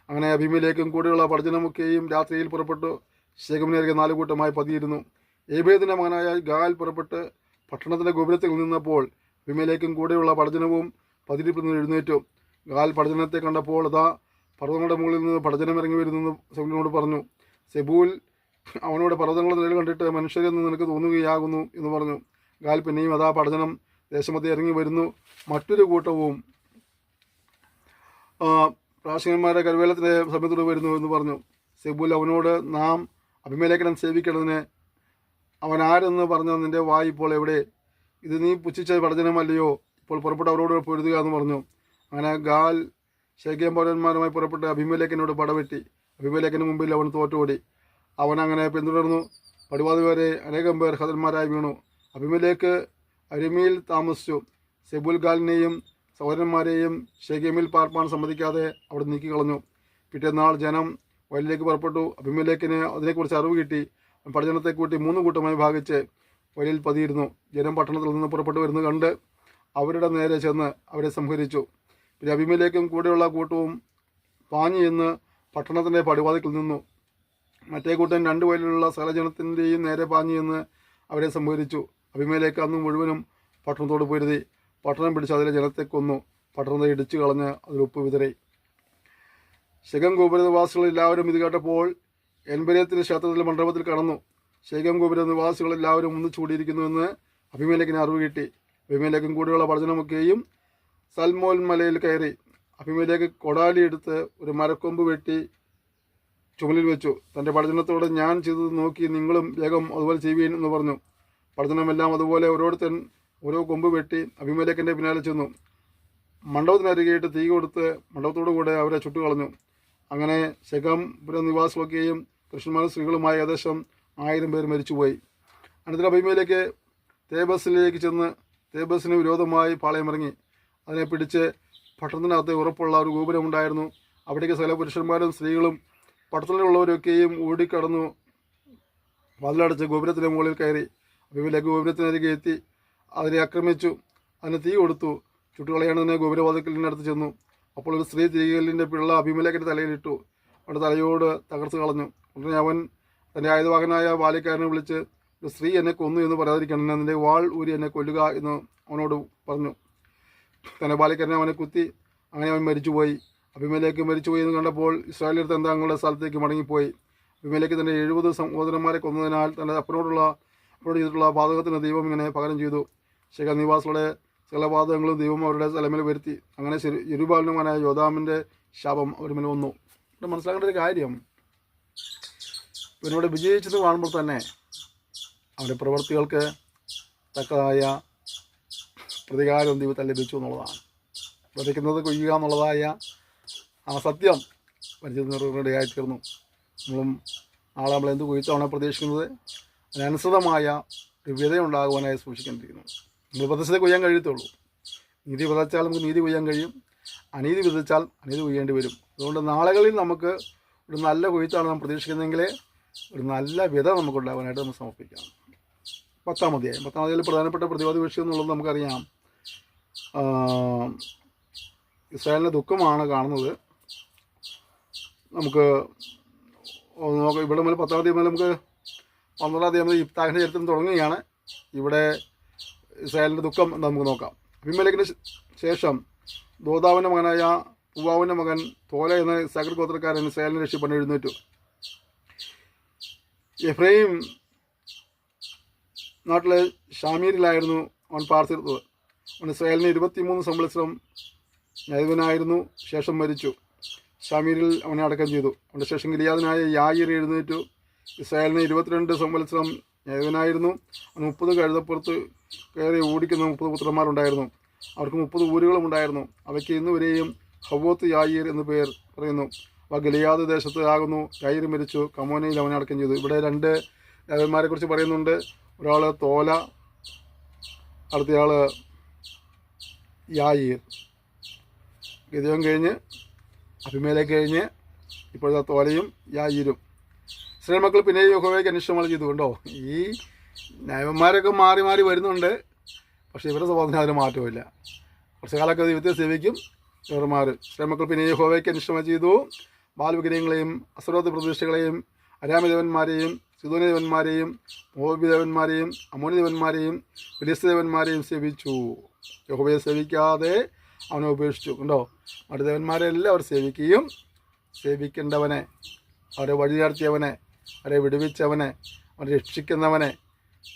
അങ്ങനെ അബീമേലെക്കും കൂടെയുള്ള പടജനമൊക്കെയും രാത്രിയിൽ പുറപ്പെട്ടു ശെഖേമിനരികെ 4 കൂട്ടമായി പതിയിരുന്നു. ഏബേദിൻ്റെ മകനായ ഗാൽ പുറപ്പെട്ട് പട്ടണത്തിൻ്റെ ഗോപുരത്തിൽ നിന്നപ്പോൾ അബീമേലെക്കും കൂടെയുള്ള പടജനവും പതിരിപ്പിൽ നിന്ന് എഴുന്നേറ്റു. ഗാൽ പടജനത്തെ കണ്ടപ്പോൾ അതാ പർവ്വതങ്ങളുടെ മുകളിൽ നിന്ന് പടജനം ഇറങ്ങി വരുന്നെന്ന് സെബൂലിനോട് പറഞ്ഞു. സെബൂൽ അവനോട് പർവ്വതങ്ങളുടെ നിഴൽ കണ്ടിട്ട് മനുഷ്യരെന്ന് നിനക്ക് തോന്നുകയാകുന്നു എന്ന് പറഞ്ഞു. ഗാൽ പിന്നെയും അതാ പടജനം ദേശമധ്യേ ഇറങ്ങി വരുന്നു, മറ്റൊരു കൂട്ടവും പ്രാശികന്മാരുടെ കരുവേലത്തിൻ്റെ സമയത്തോട് വരുന്നു എന്ന് പറഞ്ഞു. സെബൂൽ അവനോട്, നാം അബീമേലെക്കിനെ സേവിക്കേണ്ടതിന് അവൻ ആരെന്ന് പറഞ്ഞ നിന്റെ വായ് ഇപ്പോൾ എവിടെ? ഇത് നീ പുച്ഛിച്ച പടജനമല്ലയോ? ഇപ്പോൾ പുറപ്പെട്ട് അവരോട് പൊരുതുക എന്ന് പറഞ്ഞു. അങ്ങനെ ഗാൽ ശെഖേം പൗരന്മാരുമായി പുറപ്പെട്ട് അബീമേലെക്കിനോട് പടവെട്ടി. അബീമേലെക്കിന് മുമ്പിൽ അവൻ തോറ്റോടി. അവൻ അങ്ങനെ പിന്തുടർന്നു. പടിവാതി വരെ അനേകം പേർ ഹതന്മാരായി വീണു. അബീമേലെക്ക് അരിമയിൽ താമസിച്ചു. സെബൂൽ ഗാലിനെയും സഹോദരന്മാരെയും ശെഖേമിൽ പാർപ്പാൻ സമ്മതിക്കാതെ അവിടെ നീക്കിക്കളഞ്ഞു. പിറ്റേന്നാൾ ജനം വയലിലേക്ക് പുറപ്പെട്ടു. അബീമേലെക്കിന് അതിനെക്കുറിച്ച് അറിവ് കിട്ടി. പടജനത്തെ കൂട്ടി 3 കൂട്ടമായി ഭാഗിച്ച് വയലിൽ പതിയിരുന്നു. ജനം പട്ടണത്തിൽ നിന്ന് പുറപ്പെട്ടു വരുന്നത് കണ്ട് അവരുടെ നേരെ ചെന്ന് അവരെ സംഹരിച്ചു. പിന്നെ അബീമേലെക്കും കൂടെയുള്ള കൂട്ടവും പാഞ്ഞു എന്ന് പട്ടണത്തിൻ്റെ പടിവാതിക്കൽ നിന്നു. മറ്റേ കൂട്ടം 2 വയലിലുള്ള സകലജനത്തിൻ്റെയും നേരെ പാഞ്ഞു എന്ന് അവരെ സംഹരിച്ചു. അബീമേലെക്ക് അന്ന് മുഴുവനും പട്ടണത്തോട് പൊരുതി. പട്ടണം പിടിച്ച് അതിലെ ജനത്തെ കൊന്നു. പട്ടണത്തെ ഇടിച്ചു കളഞ്ഞ് അതിൽ ഉപ്പ് വിതറി. ശെഖേം ഗോപുരനിവാസികൾ എല്ലാവരും ഇത് കേട്ടപ്പോൾ എൻബരേത്തിൻ്റെ ക്ഷേത്രത്തിലെ മണ്ഡപത്തിൽ കടന്നു. ശെഖേം ഗോപുരനിവാസികൾ എല്ലാവരും ഒന്നിച്ചുകൂടിയിരിക്കുന്നുവെന്ന് അബീമേലെക്കിന് അറിവ് കിട്ടി. അബീമേലെക്കും കൂടെയുള്ള പടജനമൊക്കെയും സൽമോൻ മലയിൽ കയറി. അബീമേലെക്ക് കൊടാലി എടുത്ത് ഒരു മരക്കൊമ്പ് വെട്ടി ചുമലിൽ വെച്ചു. തൻ്റെ പടജനത്തോട്, ഞാൻ ചെയ്തത് നോക്കി നിങ്ങളും വേഗം അതുപോലെ ചെയ്യുവീൻ എന്ന് പറഞ്ഞു. പടജനമെല്ലാം അതുപോലെ ഓരോരുത്തൻ ഓരോ കൊമ്പ് വെട്ടി അബീമേലെക്കിൻ്റെ പിന്നാലെ ചെന്നു. മണ്ഡപത്തിനരികെയിട്ട് തീ കൊടുത്ത് മണ്ഡപത്തോടു കൂടെ അവരെ ചുട്ടുകളഞ്ഞു. അങ്ങനെ ശെഖേം നിവാസികളൊക്കെയും പുരുഷന്മാരും സ്ത്രീകളുമായി ഏകദേശം 1000 പേർ മരിച്ചുപോയി. അനന്തരം അബീമേലെക്ക് തേബസിലേക്ക് ചെന്ന് തേബസിന് വിരോധമായി പാളയമിറങ്ങി. അതിനെ പിടിച്ച് പട്ടണത്തിനകത്ത് ഉറപ്പുള്ള ഒരു ഗോപുരമുണ്ടായിരുന്നു. അവിടേക്ക് സകല പുരുഷന്മാരും സ്ത്രീകളും പട്ടണത്തിലുള്ളവരൊക്കെയും ഓടിക്കടന്നു വാതിലടച്ച് ഗോപുരത്തിൻ്റെ മുകളിൽ കയറി. അബീമേലെക്ക് ഗോപുരത്തിനരികെ എത്തി അതിനെ ആക്രമിച്ചു. അതിന് തീ കൊടുത്തു. ചുട്ടുകളയാണെന്ന് ഗോപുരവാതിൽക്കലിനടുത്ത് ചെന്നു. അപ്പോൾ ഒരു സ്ത്രീ തീകല്ലിൻ്റെ പിള്ള അബീമേലെക്കിൻ്റെ തലയിലിട്ടു. അവൻ്റെ തലയോട് തകർത്ത് കളഞ്ഞു. ഉടനെ അവൻ തൻ്റെ ആയുധവാഹനായ ബാല്യക്കാരനെ വിളിച്ച്, ഒരു സ്ത്രീ എന്നെ കൊന്നു എന്ന് പറയാതിരിക്കണം, നിന്റെ വാൾ ഊരി എന്നെ കൊല്ലുക എന്ന് അവനോട് പറഞ്ഞു. തൻ്റെ ബാല്യക്കാരനെ അവനെ കുത്തി. അങ്ങനെ അവൻ മരിച്ചുപോയി. അബീമേലെക്ക് മരിച്ചുപോയി എന്ന് കണ്ടപ്പോൾ ഇസ്രായേലിയർ തങ്ങളുടെ സ്ഥലത്തേക്ക് മടങ്ങിപ്പോയി. അബീമേലെക്ക് തൻ്റെ 70 സഹോദരന്മാരെ കൊന്നതിനാൽ തൻ്റെ അപ്പനോട് ചെയ്തിട്ടുള്ള പാതകത്തിന് ദൈവം ഇങ്ങനെ പകരം ചെയ്തു. ശേഖർ നിവാസികളുടെ സകല പാതകങ്ങളും ദൈവം അവരുടെ തലമേൽ വരുത്തി. അങ്ങനെ യെരുബ്ബാലിന്റെ മകനായ യോഥാമിൻ്റെ ശാപം അവർ മേൽ വന്നു. ഇവിടെ മനസ്സിലാക്കേണ്ട ഒരു കാര്യം, ഇവനോട് വിജയിച്ചത് കാണുമ്പോൾ തന്നെ അവൻ്റെ പ്രവൃത്തികൾക്ക് തക്കതായ പ്രതികാരം ദൈവത്തെ ലഭിച്ചു എന്നുള്ളതാണ്. വിതയ്ക്കുന്നത് കൊയ്യുക എന്നുള്ളതായ ആ സത്യം പരിചയത്തിനിടയായി തീർന്നു. നാളെ നമ്മൾ എന്ത് കൊയ്ത്താണോ പ്രതീക്ഷിക്കുന്നത് അതിനനുസൃതമായ ഒരു വിതയുണ്ടാകുവാനായി സൂക്ഷിക്കേണ്ടിയിരിക്കുന്നു. നമ്മൾ പ്രദേശത്തെ കൊയ്യാൻ കഴിയത്തുള്ളൂ. നീതി വിതച്ചാൽ നമുക്ക് നീതി കൊയ്യാൻ കഴിയും, അനീതി വിതച്ചാൽ അനീതി കൊയ്യേണ്ടി വരും. അതുകൊണ്ട് നാളുകളിൽ നമുക്ക് ഒരു നല്ല കൊയ്ത്താണ് നാം പ്രതീക്ഷിക്കുന്നതെങ്കിൽ ഒരു നല്ല വിത നമുക്കുണ്ടാകാനായിട്ട് നമുക്ക് സമർപ്പിക്കാം. 10-ാം അധ്യായം പ്രധാനപ്പെട്ട പ്രതിവാദി വിഷയം എന്നുള്ളത് നമുക്കറിയാം. ഇസ്രായേലിൻ്റെ ദുഃഖമാണ് കാണുന്നത്. നമുക്ക് നോക്കാം. ഇവിടെ മുതൽ 10-ാം അധ്യായം മുതൽ നമുക്ക് 12-ാം അധ്യായം മുതൽ ഇഫ്താഹിൻ്റെ ചരിത്രം തുടങ്ങുകയാണ്. ഇവിടെ ഇസ്രായേലിൻ്റെ ദുഃഖം എന്താ നമുക്ക് നോക്കാം. അബീമേലെക്കിന് ശേഷം ദോദാവിൻ്റെ മകനായ പുവാവിൻ്റെ മകൻ തോല എന്ന ഇസ്സാഖർ ഗോത്രക്കാരൻ ഇസ്രായേലിനെ രക്ഷിപ്പണി എഴുന്നേറ്റു. എഫ്രൈം നാട്ടിലെ ഷാമീരിലായിരുന്നു അവൻ പാർത്തിരുന്നത്. അവൻ ഇസ്രായേലിന് 23 സംവത്സരം ന്യായാധിപനായിരുന്നു. ശേഷം മരിച്ചു. ഷാമീരിൽ അവനെ അടക്കം ചെയ്തു. അവൻ്റെ ശേഷം ഗിലിയാദിനായ യായീർ എഴുന്നേറ്റു. ഇസ്രായേലിന് 22 സംവത്സരം ന്യായാധിപനായിരുന്നു. അവൻ 30 കഴുതപ്പുറത്ത് കയറി ഓടിക്കുന്ന 30 പുത്രന്മാരുണ്ടായിരുന്നു. അവർക്ക് 30 ഊരുകളും ഉണ്ടായിരുന്നു. അവയ്ക്ക് ഇന്നുവരെയും ഹവോത്ത് യായീർ എന്ന് പേർ പറയുന്നു. അവ ഗിലിയാദ് ദേശത്ത് ആകുന്നു. യായീർ മരിച്ചു. കമോനയിൽ അവനെ അടക്കം ചെയ്തു. ഇവിടെ 2 രാജന്മാരെ കുറിച്ച് പറയുന്നുണ്ട്. ഒരാൾ തോല, അടുത്തയാൾ യായീർ. ഗിദെയോൻ കഴിഞ്ഞ് അബീമേലെക്ക് കഴിഞ്ഞ് ഇപ്പോഴത്തെ തോലയും യായീരും. ഇസ്രായേൽ മക്കൾ പിന്നെ യഹോവയ്ക്ക് അനിഷ്ടങ്ങൾ ചെയ്തുകൊണ്ടോ ഈ ന്യായന്മാരൊക്കെ മാറി മാറി വരുന്നുണ്ട്. പക്ഷേ ഇവരുടെ സ്വഭാവത്തിന് അതിന് മാറ്റമില്ല. കുറച്ച് കാലമൊക്കെ ദൈവത്തെ സേവിക്കും ഇവർമാർ. ഇസ്രായേൽ മക്കൾ പിന്നെ യഹോവയ്ക്ക് അനിഷ്ടങ്ങൾ ചെയ്തു. ബാൽവിഗ്രഹങ്ങളെയും അസ്തോരത്ത് പ്രതിഷ്ഠകളെയും അരാമ ദേവന്മാരെയും സിദോന്യ ദേവന്മാരെയും മോവാബ് ദേവന്മാരെയും അമ്മോന്യ ദേവന്മാരെയും ഫിലിസ്ത്യ ദേവന്മാരെയും സേവിച്ചു. യഹോവയെ സേവിക്കാതെ അവനെ ഉപേക്ഷിച്ചു. കണ്ടോ, മറ്റു ദേവന്മാരെല്ലാം അവർ സേവിക്കുകയും സേവിക്കേണ്ടവനെ, അവരെ വഴി നടത്തിയവനെ, അവരെ വിടുവിച്ചവനെ, അവരെ രക്ഷിക്കുന്നവനെ,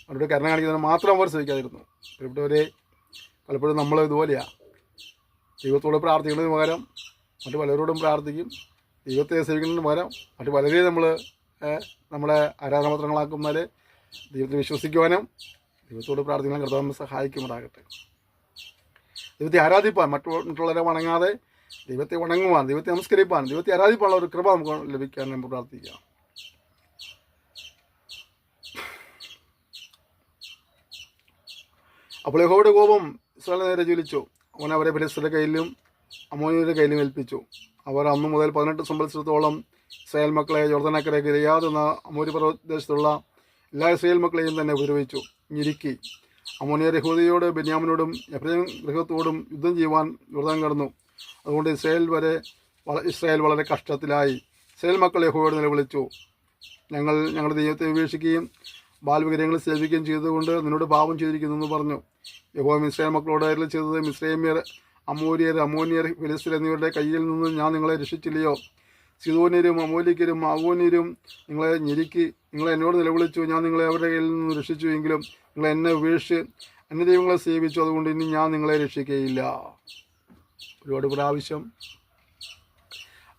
അവരുടെ കരുണ കാണിക്കുന്നവനെ മാത്രം അവർ സേവിക്കാതിരുന്നു. പ്രിയപ്പെട്ടവരെ, പലപ്പോഴും നമ്മൾ ഇതുപോലെയാണ്. ദൈവത്തോട് പ്രാർത്ഥിക്കുന്നതിന് പകരം മറ്റു പലരോടും പ്രാർത്ഥിക്കും. ദൈവത്തെ സേവിക്കുന്നതിന് പകരം മറ്റു പലരെയും നമ്മളെ ആരാധനാപത്രങ്ങളാക്കുന്നാൽ ദൈവത്തെ വിശ്വസിക്കുവാനും ദൈവത്തോട് പ്രാർത്ഥിക്കാനും കർത്താവ് സഹായിക്കുമാറാകട്ടെ. ദൈവത്തെ ആരാധിപ്പാൻ, മറ്റുള്ളവരെ വണങ്ങാതെ ദൈവത്തെ വണങ്ങുവാൻ, ദൈവത്തെ നമസ്കരിപ്പാൻ, ദൈവത്തെ ആരാധിപ്പാനുള്ള ഒരു കൃപ നമുക്ക് ലഭിക്കാൻ നമുക്ക് പ്രാർത്ഥിക്കാം. അപ്പോൾ യഹോവയുടെ കോപം ഇസ്രായേലിന് നേരെ ജ്വലിച്ചു. അവൻ അവരെ ഫിലിസ്ത്യരുടെ കയ്യിലും അമ്മോന്യരുടെ കയ്യിലും ഏൽപ്പിച്ചു. അവർ അന്നു മുതൽ 18 സംവത്സരത്തോളം ഇസ്രായേൽ മക്കളെ യോർദാനക്കരെ ഗിലെയാദ് എന്ന അമോരി പ്രദേശത്തുള്ള എല്ലാ ഇസ്രായേൽ മക്കളെയും തന്നെ ഉപദ്രവിച്ചു, ഞെരുക്കി. അമ്മോന്യർ യഹൂദയോട് ബെന്യാമിനോടും എഫ്രൈം ഗൃഹത്തോടും യുദ്ധം ചെയ്യുവാൻ യോർദാൻ കടന്നു. അതുകൊണ്ട് ഇസ്രായേൽ വളരെ കഷ്ടത്തിലായി. ഇസ്രായേൽ മക്കൾ യഹോവയോട് നിലവിളിച്ചു, ഞങ്ങളുടെ ദൈവത്തെ ഉപേക്ഷിക്കുകയും ബാൽവിഗ്രഹങ്ങളെ സേവിക്കുകയും ചെയ്തുകൊണ്ട് നിന്നോട് പാപം ചെയ്തിരിക്കുന്നു എന്ന് പറഞ്ഞു. യഹോവ ഇസ്രായേൽ മക്കളോട് ചെയ്തത്, മിസ്രൈമ്യർ, അമ്മോന്യർ, ഫിലിസ്ത്യർ എന്നിവരുടെ കയ്യിൽ നിന്ന് ഞാൻ നിങ്ങളെ രക്ഷിച്ചില്ലയോ? സിദോന്യരും അമോലിക്കരും മാവോന്യരും നിങ്ങളെ ഞെരുക്കി. നിങ്ങൾ എന്നോട് നിലവിളിച്ചു, ഞാൻ നിങ്ങളെ അവരുടെ കയ്യിൽ നിന്ന് രക്ഷിച്ചു. എങ്കിലും നിങ്ങൾ എന്നെ ഉപേക്ഷിച്ച് അന്യദൈവങ്ങളെ സേവിച്ചു. അതുകൊണ്ട് ഇനി ഞാൻ നിങ്ങളെ രക്ഷിക്കുകയില്ല. ഒരുപാട് പ്രാവശ്യം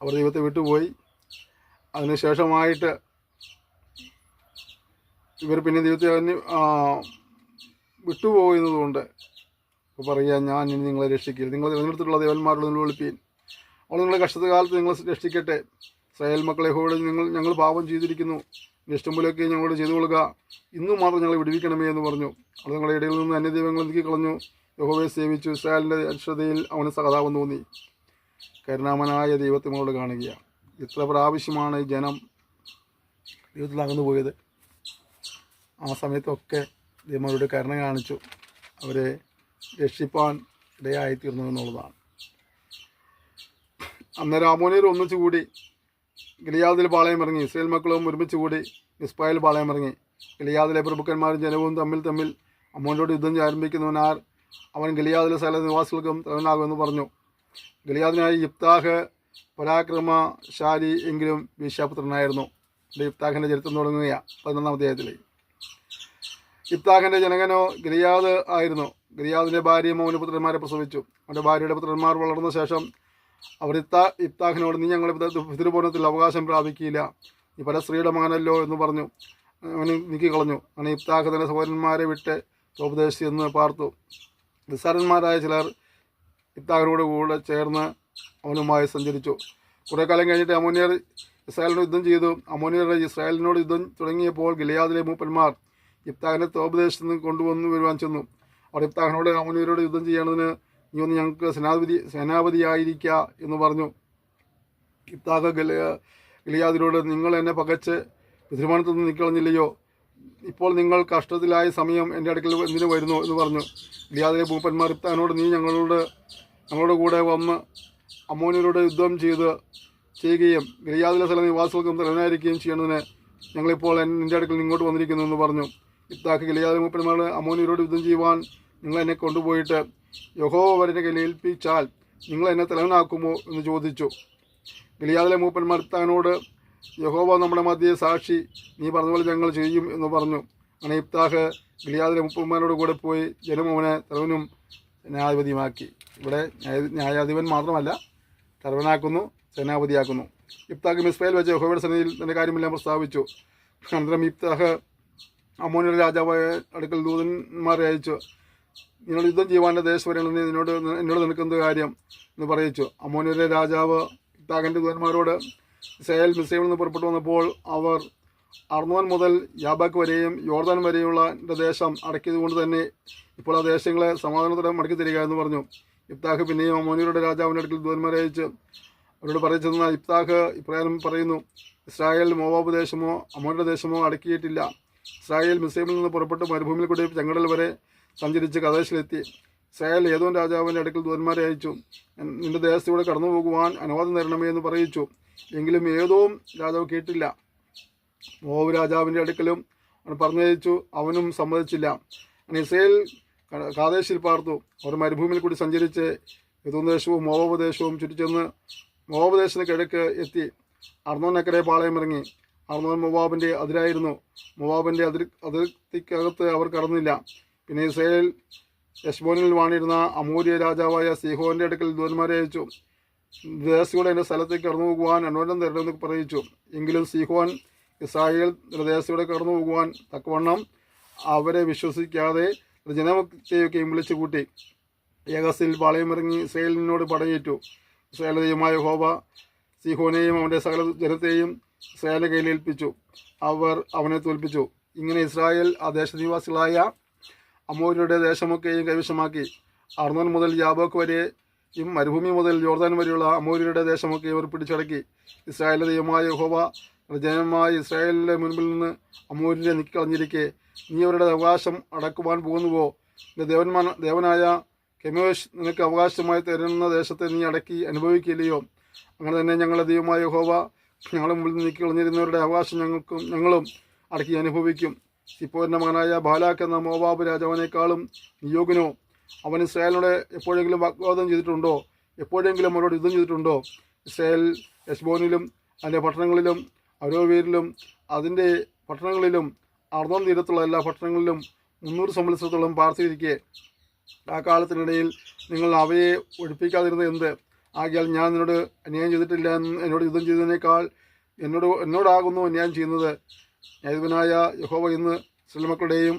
അവർ ദൈവത്തെ വിട്ടുപോയി. അതിനുശേഷമായിട്ട് ഇവർ പിന്നെ ദൈവത്തെ വിട്ടുപോകുന്നതുകൊണ്ട് ഇപ്പോൾ പറയുക, ഞാൻ ഇനി നിങ്ങളെ രക്ഷിക്കില്ല. നിങ്ങൾ തിരഞ്ഞെടുത്തിട്ടുള്ള ദേവന്മാരോട് നിലവിളിപ്പീൻ. അവൾ നിങ്ങളെ കഷ്ടകാലത്ത് നിങ്ങൾ രക്ഷിക്കട്ടെ. ഇസ്രായേൽ മക്കളെ യഹോവയോട് ഞങ്ങൾ പാപം ചെയ്തിരിക്കുന്നു, ഇഷ്ടംപോലെയൊക്കെ ഞങ്ങളോട് ചെയ്തു കൊള്ളുക, ഇന്നും മാത്രം ഞങ്ങളെ വിടുവിക്കണമേ എന്ന് പറഞ്ഞു. അവൾ നിങ്ങളുടെ ഇടയിൽ നിന്ന് അന്യദൈവങ്ങൾ നീക്കിക്കളഞ്ഞു, യഹോവയെ സേവിച്ചു. ഇസ്രായേലിൻ്റെ അക്ഷതയിൽ അവന് സഹതാപം തോന്നി. കരുണാമനായ ദൈവത്തെ നമ്മളോട് കാണുകയാണ്. എത്ര പ്രാവശ്യമാണ് ഈ ജനം ദൈവത്തിൽ അകന്നു പോയത്. ആ സമയത്തൊക്കെ ദൈവം അവരുടെ കരുണ കാണിച്ചു അവരെ രക്ഷിപ്പാൻ ഇടയായിത്തീർന്നു എന്നുള്ളതാണ്. അന്നേരം അമ്മോന്യർ ഒന്നിച്ചുകൂടി ഗിലിയാദിൽ പാളയമിറങ്ങി. ഇസ്രായേൽ മക്കളും ഒരുമിച്ച് കൂടി മിസ്പായിൽ പാളയമിറങ്ങി. ഗിലിയാദിലെ പ്രഭുക്കന്മാരും ജനവും തമ്മിൽ അമ്മോനോട് യുദ്ധം ആരംഭിക്കുന്നവനാർ, അവൻ ഗിലിയാദിലെ സകല നിവാസികൾക്കും തലവനാകുമെന്ന് പറഞ്ഞു. ഗിലിയാദിനായി യിഫ്താഹ് പരാക്രമശാലി എങ്കിലും വേശ്യാപുത്രനായിരുന്നു. യിഫ്താഹിൻ്റെ ചരിത്രം തുടങ്ങുക 11-ാം അധ്യായത്തിൽ. യിഫ്താഹിൻ്റെ ജനകനോ ഗിലിയാദ് ആയിരുന്നു. ഗിലിയാദിൻ്റെ ഭാര്യയും അവന് പുത്രന്മാരെ പ്രസവിച്ചു. അവൻ്റെ ഭാര്യയുടെ പുത്രന്മാർ വളർന്ന ശേഷം അവർ യിഫ്താഹിനോട്, നീ ഞങ്ങളുടെ പിതൃഭവനത്തിൽ അവകാശം പ്രാപിക്കില്ല, നീ പല സ്ത്രീയുടെ മകനല്ലോ എന്ന് പറഞ്ഞു അവന് നീക്കിക്കളഞ്ഞു. അങ്ങനെ യിഫ്താഹ് തൻ്റെ സഹോദരന്മാരെ വിട്ട് തോപദേശി എന്ന് പാർത്തു. നിസ്സാരന്മാരായ ചിലർ യിഫ്താഹിനോട് കൂടെ ചേർന്ന് അവനുമായി സഞ്ചരിച്ചു. കുറേ കാലം കഴിഞ്ഞിട്ട് അമ്മോന്യർ ഇസ്രായേലിനോട് യുദ്ധം ചെയ്തു. അമ്മോന്യർ ഇസ്രായേലിനോട് യുദ്ധം തുടങ്ങിയപ്പോൾ ഗിലിയാദിലെ മൂപ്പന്മാർ യിഫ്താഹിനെ തോപദേശത്ത് നിന്ന് കൊണ്ടുവന്നു വരുവാൻ ചെന്നു. അവർ യിഫ്താഹിനോട്, അമ്മോന്യരോട് യുദ്ധം ചെയ്യേണ്ടതിന് നീ ഒന്ന് ഞങ്ങൾക്ക് സേനാപതിയായിരിക്കുക എന്ന് പറഞ്ഞു. യിഫ്താഹ് ഗിലിയാദിനോട്, നിങ്ങൾ എന്നെ പകച്ച് പിതൃഭവനത്തിൽ നിന്ന് നീക്കളഞ്ഞില്ലയോ? ഇപ്പോൾ നിങ്ങൾ കഷ്ടത്തിലായ സമയം എൻ്റെ അടുക്കൽ എന്തിനു വരുന്നു എന്ന് പറഞ്ഞു. ഗിലിയാദിലെ മൂപ്പന്മാർ യിഫ്താഹിനോട്, നീ ഞങ്ങളുടെ കൂടെ വന്ന് അമ്മോന്യരോട് യുദ്ധം ചെയ്യുകയും ഗിലിയാദിലെ സ്ഥല നിവാസികൾക്കും തലവനായിരിക്കുകയും ചെയ്യേണ്ടതിന് ഞങ്ങളിപ്പോൾ നിൻ്റെ അടുക്കൽ ഇങ്ങോട്ട് വന്നിരിക്കുന്നു എന്ന് പറഞ്ഞു. യിഫ്താഹ് ഗിലിയാദിലെ മൂപ്പന്മാരോട്, അമ്മോന്യരോട് യുദ്ധം ചെയ്യുവാൻ നിങ്ങൾ എന്നെ കൊണ്ടുപോയിട്ട് യഹോവ അവരുടെ കയ്യിൽ ഏൽപ്പിച്ചാൽ നിങ്ങൾ എന്നെ തലവനാക്കുമോ എന്ന് ചോദിച്ചു. ഗിലിയാദിലെ മൂപ്പന്മാർ യിഫ്താഹിനോട്, യഹോവ നമ്മുടെ മധ്യേ സാക്ഷി, നീ പറഞ്ഞതുപോലെ ഞങ്ങൾ ചെയ്യും എന്ന് പറഞ്ഞു. അങ്ങനെ യിഫ്താഹ് ഗിലിയാദിലെ മൂപ്പന്മാരോട് കൂടെ പോയി ജനം അവനെ തലവനും സേനാധിപതിയുമാക്കി. ഇവിടെ ന്യായാധിപൻ മാത്രമല്ല, തലവനാക്കുന്നു, സേനാപതിയാക്കുന്നു. യിഫ്താഹ് മിസ്പയിൽ വെച്ച് യഹോവയുടെ സന്നിധിയിൽ തൻ്റെ കാര്യമെല്ലാം പ്രസ്താവിച്ചു. അനന്തരം യിഫ്താഹ് അമ്മോന്യരുടെ രാജാവായ അടുക്കൽ ദൂതന്മാരെ അയച്ചു. നിന്നോട് യുദ്ധം ചെയ്യുവാൻ ദേശം വരണമെന്ന് എന്നോട് നിൽക്കുന്ന കാര്യം എന്ന് പറയിച്ചു. അമ്മോന്യരുടെ രാജാവ് യിഫ്താഹിൻ്റെ ദൂതന്മാരോട്, ഇസ്രായേൽ മിസ്രയീമിൽ നിന്ന് പുറപ്പെട്ടു വന്നപ്പോൾ അവർ അർന്നോൻ മുതൽ യാബാക്ക് വരെയും യോർദാൻ വരെയുള്ള ദേശം അടക്കിയത് കൊണ്ട് തന്നെ ഇപ്പോൾ ആ ദേശങ്ങളെ സമാധാനത്തോടെ മടക്കി തരിക എന്ന് പറഞ്ഞു. യിഫ്താഹ് പിന്നെയും അമ്മോന്യരുടെ രാജാവിൻ്റെ അടുക്കൽ ദൂതന്മാരെ അയച്ച് അവരോട് പറയിച്ചെന്നാൽ, യിഫ്താഹ് ഇപ്രകാരം പറയുന്നു, ഇസ്രായേൽ മോവാബ് ദേശമോ അമ്മോന്യരുടെ ദേശമോ അടക്കിയിട്ടില്ല. ഇസ്രായേൽ മിസ്രയീമിൽ നിന്ന് പുറപ്പെട്ട് മരുഭൂമിയിൽ കൂടി ചെങ്കടൽ വരെ സഞ്ചരിച്ച് കദേശിലെത്തി. ഇസ്രായേൽ ഏതോൻ രാജാവിൻ്റെ അടുക്കൽ ദൂതന്മാരെ അയച്ചു, നിന്റെ ദേശത്തൂടെ കടന്നു പോകുവാൻ അനുവാദം തരണമേ എന്ന് പറയിച്ചു. എങ്കിലും ഏതോം രാജാവ് കേട്ടില്ല. മോവാബ് രാജാവിൻ്റെ അടുക്കലും അവൻ പറഞ്ഞയച്ചു, അവനും സമ്മതിച്ചില്ല. അങ്ങനെ ഇസ്രായേൽ കാദേശിൽ പാർത്തു. അവർ മരുഭൂമിയിൽ കൂടി സഞ്ചരിച്ച് ഏതോം ദേശവും മോവാബ് ദേശവും ചുറ്റിച്ചെന്ന് മോവാബ് ദേശത്തിന് കിഴക്ക് എത്തി. അർന്നോനക്കരെ പാളയമിറങ്ങി. അർന്നോൻ മോവാബിൻ്റെ അതിരായിരുന്നു. മോവാബിൻ്റെ അതിർത്തിക്കകത്ത് അവർ കടന്നില്ല. പിന്നെ ഇസ്രായേൽ ഹെശ്ബോനിൽ വാണിരുന്ന അമോര്യ രാജാവായ സീഹോൻ്റെ അടുക്കൽ ദൂതന്മാരെ അയച്ചു, ദേശയുടെ എൻ്റെ സ്ഥലത്തേക്ക് കടന്നു പോകുവാൻ അനുവാദം തരണമെന്ന് പറയിച്ചു. എങ്കിലും സീഹോൻ ഇസ്രായേൽ ദേശയുടെ കടന്നു പോകുവാൻ തക്കവണ്ണം അവരെ വിശ്വസിക്കാതെ ജനമൊക്കെയൊക്കെയും വിളിച്ചു കൂട്ടി. യഹസിൽ പാളയമിറങ്ങി ഇസ്രായേലിനോട് പടയേറ്റു. ഇസ്രായേൽ ദൈവമായ യഹോവ സീഹോനെയും അവൻ്റെ സകല ജനത്തെയും ഇസ്രായേലിൻ്റെ കയ്യിൽ ഏൽപ്പിച്ചു. അവർ അവനെ തോൽപ്പിച്ചു. ഇങ്ങനെ ഇസ്രായേൽ ആ ദേശനിവാസികളായ അമോര്യരുടെ ദേശമൊക്കെയും കൈവശമാക്കി. അർന്നോൻ മുതൽ യാബോക്ക് വരെയും മരുഭൂമി മുതൽ യോർദാൻ വരെയുള്ള അമോര്യരുടെ ദേശമൊക്കെ ഇവർ പിടിച്ചടക്കി. ഇസ്രായേലിൻ്റെ ദൈവമായ യഹോവ ജനമായ ഇസ്രായേലിൻ്റെ മുൻപിൽ നിന്ന് അമോര്യരെ നീക്കിക്കളഞ്ഞിരിക്കെ നീ അവരുടെ അവകാശം അടക്കുവാൻ പോകുന്നുവോ? നിന്റെ ദേവനായ കെമോഷ് നിനക്ക് അവകാശമായി തരുന്ന ദേശത്തെ നീ അടക്കി അനുഭവിക്കില്ലയോ? അങ്ങനെ തന്നെ ഞങ്ങളുടെ ദൈവമായ യഹോവ ഞങ്ങളുടെ മുമ്പിൽ നിന്ന് നീക്കിക്കളഞ്ഞിരുന്നവരുടെ അവകാശം ഞങ്ങളും അടക്കി അനുഭവിക്കും. സിപ്പോരിൻ്റെ മകനായ ബാലാക്ക് എന്ന മോവാബ് രാജാവിനേക്കാളും നിയോഗനോ? അവൻ ഇസ്രായേലിനോട് എപ്പോഴെങ്കിലും വാഗ്വാദം ചെയ്തിട്ടുണ്ടോ? എപ്പോഴെങ്കിലും അവരോട് യുദ്ധം ചെയ്തിട്ടുണ്ടോ? ഇസ്രായേൽ ഹെശ്ബോനിലും അതിൻ്റെ പട്ടണങ്ങളിലും അരോവേരിലും അതിൻ്റെ പട്ടണങ്ങളിലും അർന്നോൻ തീരത്തുള്ള എല്ലാ പട്ടണങ്ങളിലും 300 സംവത്സരത്തോളം പാർത്തിരിക്കെ ആ കാലത്തിനിടയിൽ നിങ്ങൾ അവയെ ഒഴിപ്പിക്കാതിരുന്നത് എന്ത്? ആകിയാൽ ഞാൻ നിന്നോട് അന്യായം ചെയ്തിട്ടില്ല. എന്നോട് യദ്ധം ചെയ്തതിനേക്കാൾ എന്നോടാകുന്നു അന്യായം ചെയ്യുന്നത്. ന്യായാധിപനായ യഹോവ ഇന്ന് ഇസ്രായേൽ മക്കളുടെയും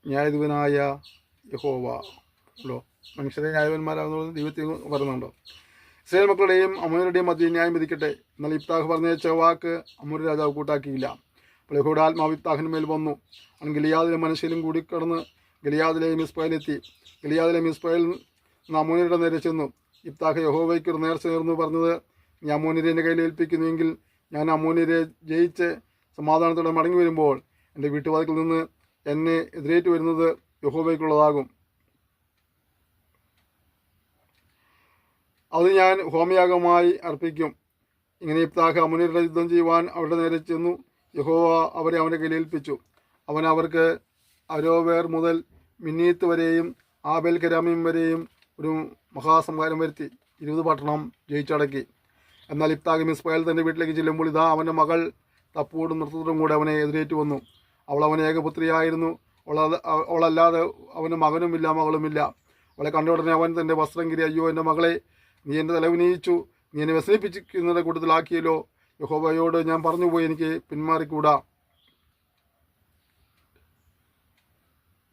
ന്യായാധിപനായ യഹോവ മനുഷ്യരെ ന്യായാധിപന്മാരാകുന്നത് ദൈവത്തിൽ പറയുന്നുണ്ടോ? ഇസ്രായേൽ മക്കളുടെയും അമോര്യരുടെയും മധ്യ ന്യായം വിധിക്കട്ടെ. എന്നാൽ യിഫ്താഹ് പറഞ്ഞയച്ച വാക്ക് അമോര്യ രാജാവ് കൂട്ടാക്കിയില്ല. അപ്പോൾ യഹോവയുടെ ആത്മാവ് യിഫ്താഹിന് മേൽ വന്നു. അവൻ ഗിലിയാദിലെ മനുഷ്യരും കൂടി കടന്ന് ഗിലിയാദിലെ മിസ്പയിലെത്തി. ഗിലിയാദിലെ മിസ്പയിൽ നിന്ന് അമോര്യരുടെ നേരെ ചെന്നു. യിഫ്താഹ് യഹോവയ്ക്ക് ഒരു നേർച്ച നേർന്നു പറഞ്ഞത്, നീ അമ്മോന്യരെ എൻ്റെ കയ്യിൽ ഏൽപ്പിക്കുന്നുവെങ്കിൽ ഞാൻ അമ്മോന്യരെ ജയിച്ച് സമാധാനത്തോടെ മടങ്ങി വരുമ്പോൾ എൻ്റെ വീട്ടുവാതിൽ നിന്ന് എന്നെ എതിരേറ്റ് വരുന്നത് യഹോവയ്ക്കുള്ളതാകും. അത് ഞാൻ ഹോമയാഗമായി അർപ്പിക്കും. ഇങ്ങനെ യിഫ്താഹ് അമ്മോന്യരുടെ യുദ്ധം ചെയ്യുവാൻ അവരുടെ നേരെ ചെന്നു. യഹോവ അവരെ അവൻ്റെ കയ്യിൽ ഏൽപ്പിച്ചു. അവൻ അവർക്ക് അരോവേർ മുതൽ മിന്നീത്ത് വരെയും ആബേൽ കരാമീം വരെയും ഒരു മഹാസംഹാരം വരുത്തി 20 പട്ടണം ജയിച്ചടക്കി. എന്നാൽ യിഫ്താഹ് മിസ്പയിൽ തൻ്റെ വീട്ടിലേക്ക് ചെല്ലുമ്പോൾ ഇതാ അവൻ്റെ മകൾ തപ്പോടും നൃത്തത്തോടും കൂടെ അവനെ എതിരേറ്റ് വന്നു. അവൾ അവൻ ഏകപുത്രിയായിരുന്നു. അവളല്ലാതെ അവന് മകനുമില്ല, മകളുമില്ല. അവളെ കണ്ട ഉടനെ അവൻ തൻ്റെ വസ്ത്രം കീറി, അയ്യോ എൻ്റെ മകളെ, നീ എൻ്റെ തലവിനയിച്ചു, നീ എന്നെ വ്യസനിപ്പിച്ചിരിക്കുന്നതിൻ്റെ കൂട്ടത്തിലാക്കിയല്ലോ. യഹോവയോട് ഞാൻ പറഞ്ഞുപോയി, എനിക്ക് പിന്മാറിക്കൂടാ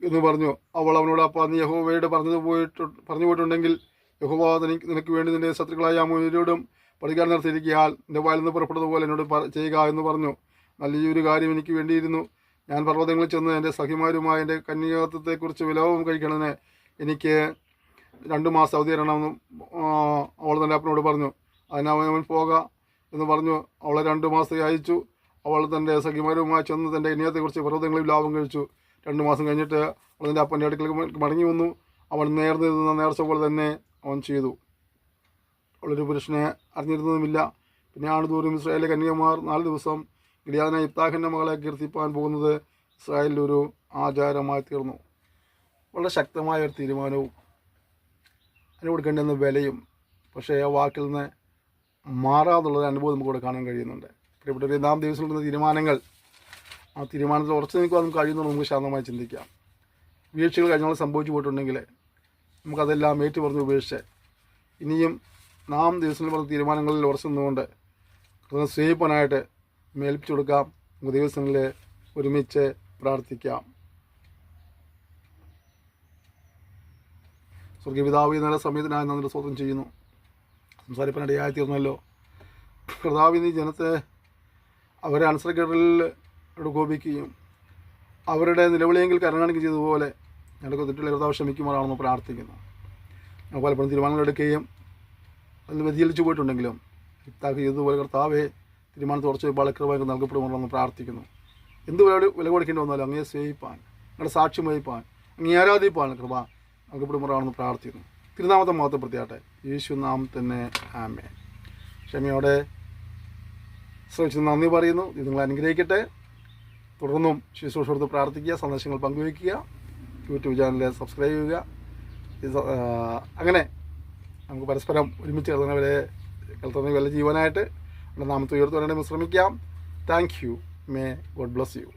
എന്ന് പറഞ്ഞു. അവൾ അവനോട്, അപ്പാ നീ യഹോവയോട് പറഞ്ഞു പോയിട്ടുണ്ടെങ്കിൽ യഹോവ നിനക്ക് വേണ്ടി നിന്റെ ശത്രുക്കളായ അമ്മോന്യരോടും പടികാരം നടത്തിയിരിക്കാൻ നിന്റെ വായിൽ നിന്ന് പുറപ്പെടുന്നതുപോലെ എന്നോട് ചെയ്യുക എന്ന് പറഞ്ഞു. നല്ലൊരു കാര്യം എനിക്ക് വേണ്ടിയിരുന്നു. ഞാൻ പർവ്വതങ്ങളിൽ ചെന്ന് എൻ്റെ സഖിമാരുമായി എൻ്റെ കന്യാത്വത്തെക്കുറിച്ച് വിലാപം കഴിക്കണമെന്ന് എനിക്ക് 2 മാസം അവധി തരണമെന്ന് അവൾ തൻ്റെ അപ്പനോട് പറഞ്ഞു. അവൻ പോക എന്ന് പറഞ്ഞു. അവളെ 2 മാസത്തേക്ക് അയച്ചു. അവൾ തൻ്റെ സഖിമാരുമായി ചെന്ന് തൻ്റെ കന്യാത്വത്തെക്കുറിച്ച് പർവ്വതങ്ങളിൽ വിലാപം കഴിച്ചു. 2 മാസം കഴിഞ്ഞിട്ട് അവൾ തൻ്റെ അപ്പൻ്റെ അടുക്കലേക്ക് മടങ്ങി വന്നു. അവൻ നേർന്നിരുന്ന നേർച്ച പോലെ തന്നെ അവൻ ചെയ്തു. അവളൊരു പുരുഷനെ അറിഞ്ഞിരുന്നതുമില്ല. പിന്നെ ആണ്ടുതോറും ഇസ്രായേലിലെ കന്യകമാർ 4 ദിവസം ഗിലിയാദിനായ യിഫ്താഹിൻ്റെ മകളെ കീർത്തിപ്പാൻ പോകുന്നത് ഇസ്രായേലിലൊരു ആചാരമായി തീർന്നു. വളരെ ശക്തമായ ഒരു തീരുമാനവും അതിന് കൊടുക്കേണ്ടുന്ന വിലയും, പക്ഷേ ആ വാക്കിൽ നിന്ന് മാറാതുള്ളൊരു അനുഭവം നമുക്കിവിടെ കാണാൻ കഴിയുന്നുണ്ട്. പ്രിയപ്പെട്ടവരെ, നാം ദിവസം എടുക്കുന്ന തീരുമാനങ്ങൾ, ആ തീരുമാനത്തിൽ ഉറച്ചു നിൽക്കുവാൻ നമുക്ക് കഴിയുന്നത് നമുക്ക് ശാന്തമായി ചിന്തിക്കാം. വീഴ്ചകൾ കഴിഞ്ഞാൽ സംഭവിച്ചു പോയിട്ടുണ്ടെങ്കിൽ നമുക്കതെല്ലാം ഏറ്റു പറഞ്ഞ് ഉപേക്ഷിച്ച് ഇനിയും നാം ദിവസങ്ങളിൽ പറഞ്ഞ തീരുമാനങ്ങളിൽ ഉറച്ചു നിന്നുകൊണ്ട് സ്നേഹിപ്പാനായിട്ട് ഏൽപ്പിച്ചു കൊടുക്കാം. നമുക്ക് ദിവസങ്ങളിൽ ഒരുമിച്ച് പ്രാർത്ഥിക്കാം. സ്വർഗീയപിതാവേ, നല്ല സമയത്തിനായി നന്ദി സ്തോത്രം ചെയ്യുന്നു. സംസാരിപ്പാനിടയായി തീർന്നല്ലോ കർത്താവേ, നീ ജനത്തെ അവരെ അനുസരണക്കേടിൽ കോപിക്കുകയും അവരുടെ നിലവിളിയെങ്കിൽ കരുണാണിക്ക് ചെയ്തതുപോലെ ഞങ്ങൾക്ക് തെറ്റുള്ള കർത്താവ് ക്ഷമിക്കുമാറാണെന്ന് പ്രാർത്ഥിക്കുന്നു. ഞങ്ങൾ പലപ്പോഴും തീരുമാനങ്ങൾ എടുക്കുകയും അതിൽ വ്യതിചലിച്ചു പോയിട്ടുണ്ടെങ്കിലും യിഫ്താഹ് ചെയ്തതുപോലെ കർത്താവെ തീരുമാനത്തിൽ ഉറച്ചു ബലകൃപ നൽകപ്പെടുമെന്ന് പ്രാർത്ഥിക്കുന്നു. എന്ത് വില കൊടുക്കേണ്ടി വന്നാലും അങ്ങയെ സ്നേഹിപ്പാൻ, ഞങ്ങളുടെ സാക്ഷ്യം വഹിപ്പാൻ, അങ്ങേ ആരാധിപ്പാൻ കൃപ നൽകപ്പെടുമാറാണെന്ന് പ്രാർത്ഥിക്കുന്നു. തിരുനാമത്തെ മഹത്വപ്പെടുത്തിയാട്ടെ. യേശു നാം തന്നെ ആമേൻ. ക്ഷമയോടെ ശ്രമിച്ച് നന്ദി പറയുന്നു. ഇത് നിങ്ങൾ അനുഗ്രഹിക്കട്ടെ. തുടർന്നും ശുശ്രൂഷയോട് പ്രാർത്ഥിക്കുക, സന്ദേശങ്ങൾ പങ്കുവയ്ക്കുക, യൂട്യൂബ് ചാനൽ സബ്സ്ക്രൈബ് ചെയ്യുക. അങ്ങനെ നമുക്ക് പരസ്പരം ഒരുമിച്ച് കേൾക്കുന്ന വല്ല ജീവനായിട്ട് നമ്മുടെ നാമത്തെ ഉയർത്തുവാനായിട്ട് ശ്രമിക്കാം. Thank you. May God bless you.